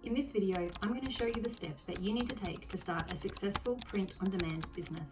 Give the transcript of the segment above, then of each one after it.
In this video, I'm going to show you the steps that you need to take to start a successful print-on-demand business.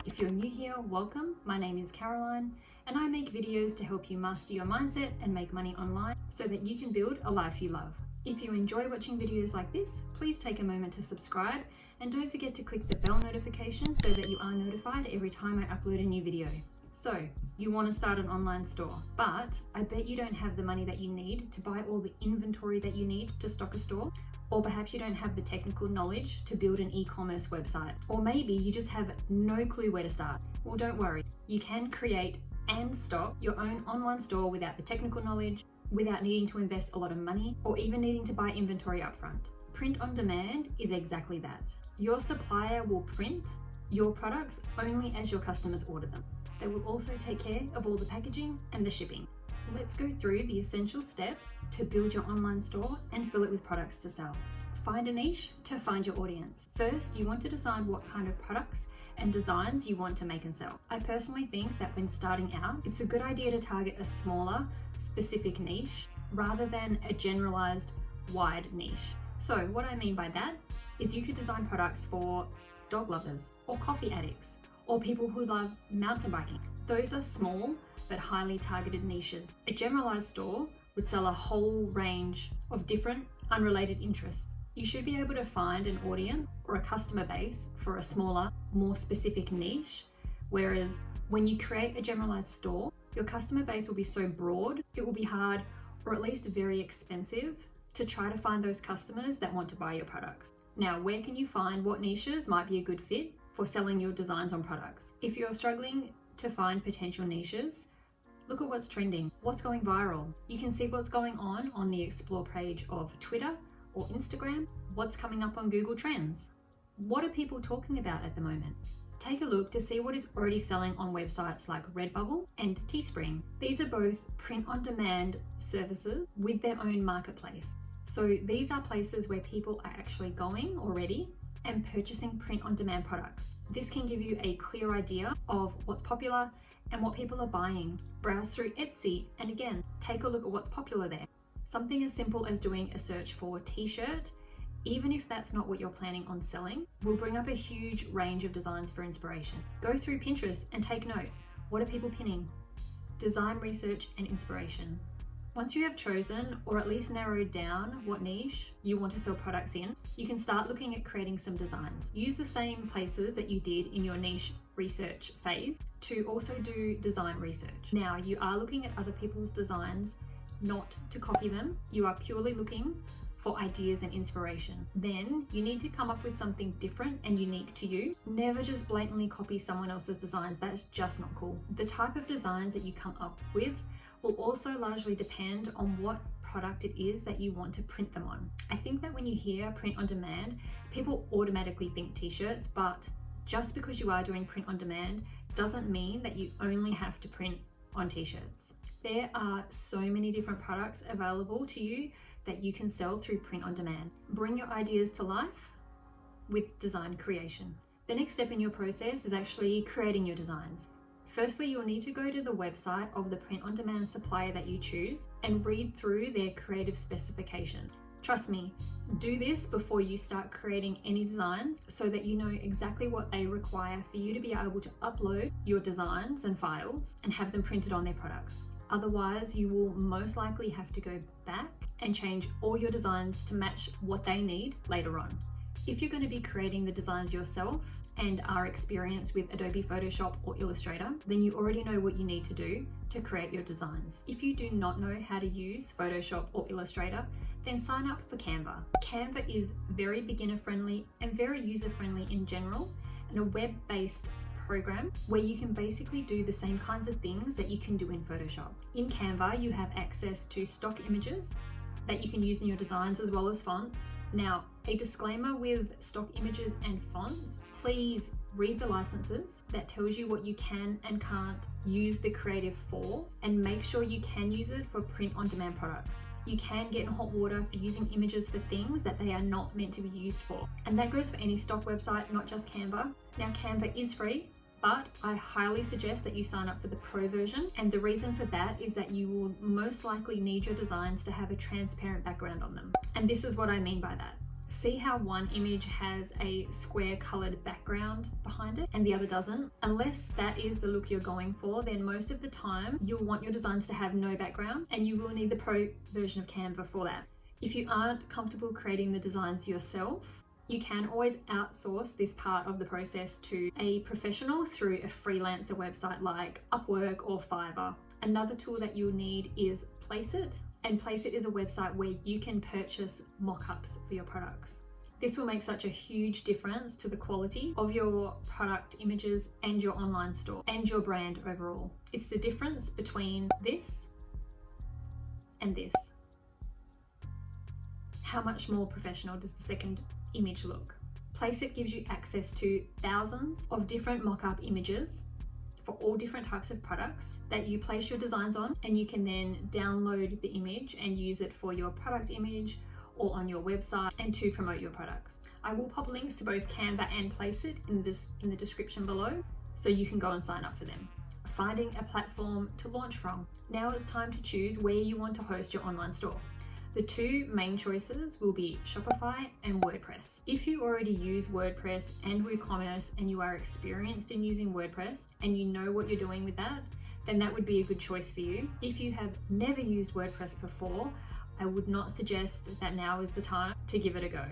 If you're new here, welcome. My name is Caroline, and I make videos to help you master your mindset and make money online so that you can build a life you love. If you enjoy watching videos like this, please take a moment to subscribe and don't forget to click the bell notification so that you are notified every time I upload a new video. So, you want to start an online store, but I bet you don't have the money that you need to buy all the inventory that you need to stock a store, or perhaps you don't have the technical knowledge to build an e-commerce website, or maybe you just have no clue where to start. Well, don't worry, you can create and stock your own online store without the technical knowledge, without needing to invest a lot of money, or even needing to buy inventory upfront. Print on demand is exactly that. Your supplier will print your products only as your customers order them. They will also take care of all the packaging and the shipping. Let's go through the essential steps to build your online store and fill it with products to sell. Find a niche to find your audience. First, you want to decide what kind of products and designs you want to make and sell. I personally think that when starting out, it's a good idea to target a smaller, specific niche rather than a generalized, wide niche. So what I mean by that is you could design products for dog lovers or coffee addicts or people who love mountain biking. Those are small but highly targeted niches. A generalized store would sell a whole range of different unrelated interests. You should be able to find an audience or a customer base for a smaller, more specific niche, whereas when you create a generalized store, your customer base will be so broad, it will be hard or at least very expensive to try to find those customers that want to buy your products. Now, where can you find what niches might be a good fit for selling your designs on products? If you're struggling to find potential niches, look at what's trending, what's going viral. You can see what's going on the explore page of Twitter or Instagram, what's coming up on Google Trends. What are people talking about at the moment? Take a look to see what is already selling on websites like Redbubble and Teespring. These are both print-on-demand services with their own marketplace. So these are places where people are actually going already and purchasing print-on-demand products. This can give you a clear idea of what's popular and what people are buying. Browse through Etsy and again, take a look at what's popular there. Something as simple as doing a search for t-shirt, even if that's not what you're planning on selling, will bring up a huge range of designs for inspiration. Go through Pinterest and take note. What are people pinning? Design research and inspiration. Once you have chosen or at least narrowed down what niche you want to sell products in, you can start looking at creating some designs. Use the same places that you did in your niche research phase to also do design research. Now, you are looking at other people's designs, not to copy them. You are purely looking for ideas and inspiration. Then you need to come up with something different and unique to you. Never just blatantly copy someone else's designs. That's just not cool. The type of designs that you come up with will also largely depend on what product it is that you want to print them on. I think that when you hear print on demand, people automatically think t-shirts, but just because you are doing print on demand doesn't mean that you only have to print on t-shirts. There are so many different products available to you that you can sell through print on demand. Bring your ideas to life with design creation. The next step in your process is actually creating your designs. Firstly, you'll need to go to the website of the print-on-demand supplier that you choose and read through their creative specifications. Trust me, do this before you start creating any designs so that you know exactly what they require for you to be able to upload your designs and files and have them printed on their products. Otherwise, you will most likely have to go back and change all your designs to match what they need later on. If you're going to be creating the designs yourself and are experienced with Adobe Photoshop or Illustrator, then you already know what you need to do to create your designs. If you do not know how to use Photoshop or Illustrator, then sign up for Canva. Canva is very beginner friendly and very user friendly in general, and a web-based program where you can basically do the same kinds of things that you can do in Photoshop. In Canva, you have access to stock images that you can use in your designs as well as fonts. Now, a disclaimer with stock images and fonts, please read the licenses that tells you what you can and can't use the creative for, and make sure you can use it for print-on-demand products. You can get in hot water for using images for things that they are not meant to be used for. And that goes for any stock website, not just Canva. Now, Canva is free, but I highly suggest that you sign up for the pro version. And the reason for that is that you will most likely need your designs to have a transparent background on them. And this is what I mean by that. See how one image has a square colored background behind it and the other doesn't? Unless that is the look you're going for, then most of the time you'll want your designs to have no background, and you will need the pro version of Canva for that. If you aren't comfortable creating the designs yourself, you can always outsource this part of the process to a professional through a freelancer website like Upwork or Fiverr. Another tool that you'll need is Placeit. And Placeit is a website where you can purchase mock-ups for your products. This will make such a huge difference to the quality of your product images and your online store and your brand overall. It's the difference between this and this. How much more professional does the second image look? Placeit gives you access to thousands of different mock-up images for all different types of products that you place your designs on, and you can then download the image and use it for your product image or on your website and to promote your products. I will pop links to both Canva and Placeit in the description below, so you can go and sign up for them. Finding a platform to launch from. Now it's time to choose where you want to host your online store. The two main choices will be Shopify and WordPress. If you already use WordPress and WooCommerce and you are experienced in using WordPress and you know what you're doing with that, then that would be a good choice for you. If you have never used WordPress before, I would not suggest that now is the time to give it a go.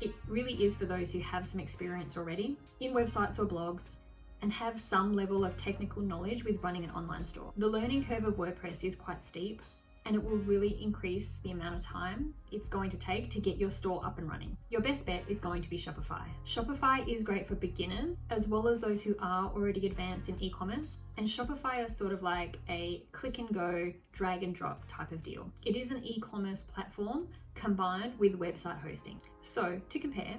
It really is for those who have some experience already in websites or blogs and have some level of technical knowledge with running an online store. The learning curve of WordPress is quite steep, and it will really increase the amount of time it's going to take to get your store up and running. Your best bet is going to be Shopify. Shopify is great for beginners as well as those who are already advanced in e-commerce, and Shopify is sort of like a click and go, drag and drop type of deal. It is an e-commerce platform combined with website hosting. So to compare,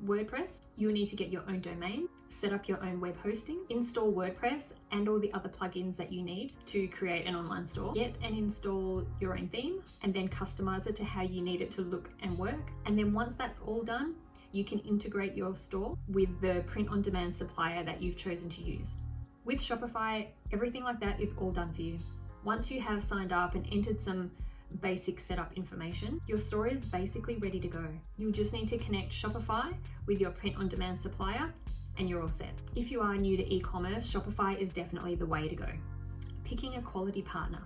WordPress, you'll need to get your own domain, set up your own web hosting, install WordPress and all the other plugins that you need to create an online store, get and install your own theme, and then customize it to how you need it to look and work. And then once that's all done, you can integrate your store with the print-on-demand supplier that you've chosen to use. With Shopify, everything like that is all done for you. Once you have signed up and entered some basic setup information, your store is basically ready to go. You'll just need to connect Shopify with your print-on-demand supplier and you're all set. If you are new to e-commerce, Shopify is definitely the way to go. Picking a quality partner.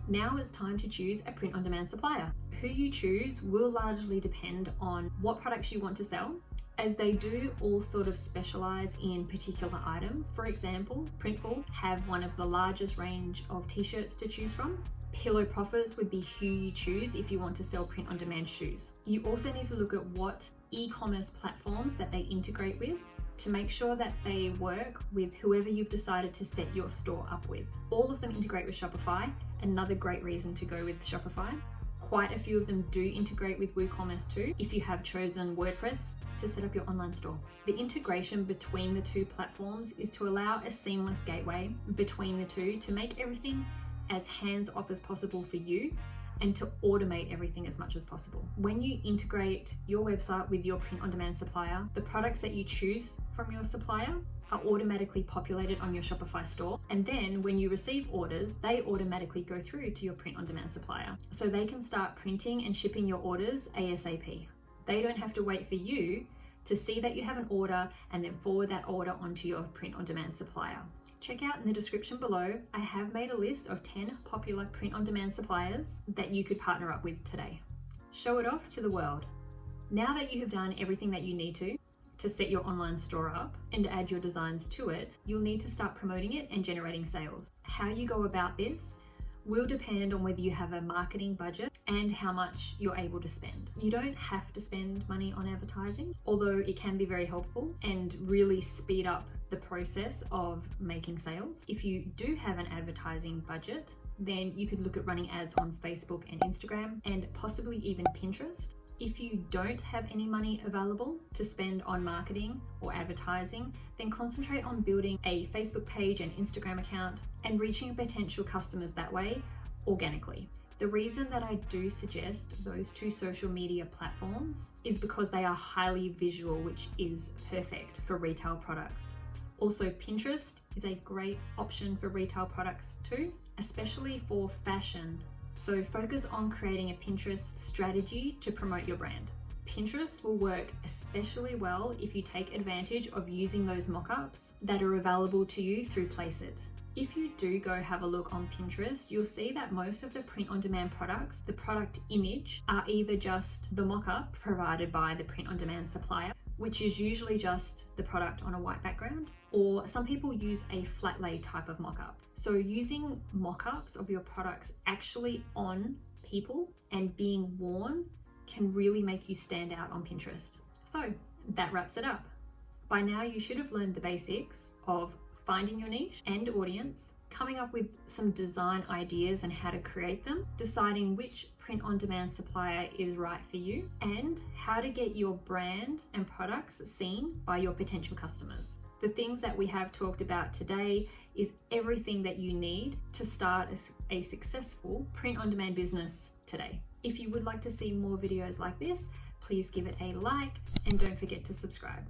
Now it's time to choose a print-on-demand supplier. Who you choose will largely depend on what products you want to sell, as they do all sort of specialize in particular items. For example, Printful have one of the largest range of t-shirts to choose from. Pillow Profits would be who you choose if you want to sell print-on-demand shoes. You also need to look at what e-commerce platforms that they integrate with to make sure that they work with whoever you've decided to set your store up with. All of them integrate with Shopify, another great reason to go with Shopify. Quite a few of them do integrate with WooCommerce too, if you have chosen WordPress to set up your online store. The integration between the two platforms is to allow a seamless gateway between the two to make everything as hands-off as possible for you and to automate everything as much as possible. When you integrate your website with your print-on-demand supplier, the products that you choose from your supplier are automatically populated on your Shopify store. And then when you receive orders, they automatically go through to your print-on-demand supplier. So they can start printing and shipping your orders ASAP. They don't have to wait for you to see that you have an order and then forward that order onto your print-on-demand supplier. Check out in the description below, I have made a list of 10 popular print-on-demand suppliers that you could partner up with today. Show it off to the world. Now that you have done everything that you need to set your online store up and add your designs to it, you'll need to start promoting it and generating sales. How you go about this will depend on whether you have a marketing budget and how much you're able to spend. You don't have to spend money on advertising, although it can be very helpful and really speed up the process of making sales. If you do have an advertising budget, then you could look at running ads on Facebook and Instagram and possibly even Pinterest. If you don't have any money available to spend on marketing or advertising, then concentrate on building a Facebook page and Instagram account and reaching potential customers that way organically. The reason that I do suggest those two social media platforms is because they are highly visual, which is perfect for retail products. Also, Pinterest is a great option for retail products too, especially for fashion. So focus on creating a Pinterest strategy to promote your brand. Pinterest will work especially well if you take advantage of using those mock-ups that are available to you through Placeit. If you do go have a look on Pinterest, you'll see that most of the print-on-demand products, the product image, are either just the mock-up provided by the print-on-demand supplier, which is usually just the product on a white background, or some people use a flat lay type of mock-up. So using mock-ups of your products actually on people and being worn can really make you stand out on Pinterest. So that wraps it up. By now you should have learned the basics of finding your niche and audience, coming up with some design ideas and how to create them, deciding which print-on-demand supplier is right for you, and how to get your brand and products seen by your potential customers. The things that we have talked about today is everything that you need to start a successful print-on-demand business today. If you would like to see more videos like this, please give it a like and don't forget to subscribe.